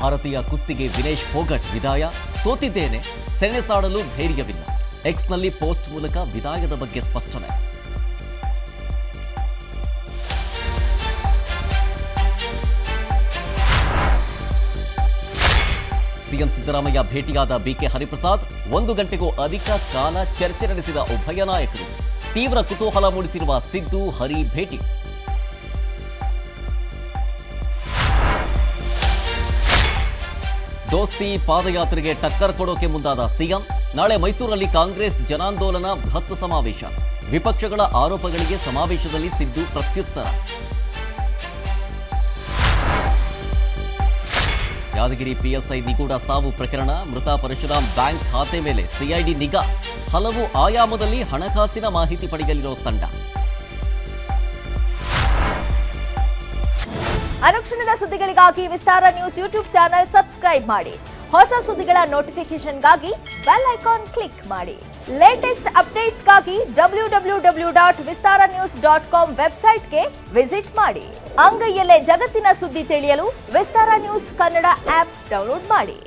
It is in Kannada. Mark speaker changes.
Speaker 1: ಭಾರತೀಯ ಕುಸ್ತಿಗೆ ವಿನೇಶ್ ಫೋಗಟ್ ವಿದಾಯ, ಸೋತಿದ್ದೇನೆ, ಸೆಣಸಾಡಲು ಧೈರ್ಯವಿಲ್ಲ. ಎಕ್ಸ್ನಲ್ಲಿ ಪೋಸ್ಟ್ ಮೂಲಕ ವಿದಾಯದ ಬಗ್ಗೆ ಸ್ಪಷ್ಟನೆ. ಸಿಎಂ ಸಿದ್ದರಾಮಯ್ಯ ಭೇಟಿಯಾದ ಬಿಕೆ ಹರಿಪ್ರಸಾದ್, 1 ಗಂಟೆಗೂ ಅಧಿಕ ಕಾಲ ಚರ್ಚೆ ನಡೆಸಿದ ಉಭಯ ನಾಯಕರು. ತೀವ್ರ ಕುತೂಹಲ ಮೂಡಿಸಿರುವ ಸಿದ್ದು ಹರಿ ಭೇಟಿ. ದೋಸ್ತಿ ಪಾದಯಾತ್ರೆಗೆ ಟಕ್ಕರ್ ಕೊಡೋಕೆ ಮುಂದಾದ ಸಿಎಂ. ನಾಳೆ ಮೈಸೂರಲ್ಲಿ ಕಾಂಗ್ರೆಸ್ ಜನಾಂದೋಲನ ಬೃಹತ್ ಸಮಾವೇಶ. ವಿಪಕ್ಷಗಳ ಆರೋಪಗಳಿಗೆ ಸಮಾವೇಶದಲ್ಲಿ ಸಿದ್ದು ಪ್ರತ್ಯುತ್ತರ. ಯಾದಗಿರಿ ಪಿಎಸ್ಐ ನಿಗೂಢ ಸಾವು ಪ್ರಕರಣ, ಮೃತ ಪರಶುರಾಮ್ ಬ್ಯಾಂಕ್ ಖಾತೆ ಮೇಲೆ ಸಿಐಡಿ ನಿಗಾ. ಹಲವು ಆಯಾಮದಲ್ಲಿ ಹಣಕಾಸಿನ ಮಾಹಿತಿ ಪಡೆಯಲಿರೋ ತಂಡ.
Speaker 2: ಅನುಕ್ಷಣದ ಸುದ್ದಿಗಳಿಗಾಗಿ ವಿಸ್ತಾರ ನ್ಯೂಸ್ ಯೂಟ್ಯೂಬ್ ಚಾನೆಲ್ ಸಬ್ಸ್ಕ್ರೈಬ್ ಮಾಡಿ. ಹೊಸ ಸುದ್ದಿಗಳ ನೋಟಿಫಿಕೇಶನ್ಗಾಗಿ ಬೆಲ್ ಐಕಾನ್ ಕ್ಲಿಕ್ ಮಾಡಿ. ಲೇಟೆಸ್ಟ್ ಅಪ್ಡೇಟ್ಸ್ಗಾಗಿ www.vistaranews.com ವೆಬ್ಸೈಟ್ಗೆ ವಿಸಿಟ್ ಮಾಡಿ. ಅಂಗೈಯಲ್ಲೇ ಜಗತ್ತಿನ ಸುದ್ದಿ ತಿಳಿಯಲು ವಿಸ್ತಾರ ನ್ಯೂಸ್ ಕನ್ನಡ ಆಪ್ ಡೌನ್ಲೋಡ್ ಮಾಡಿ.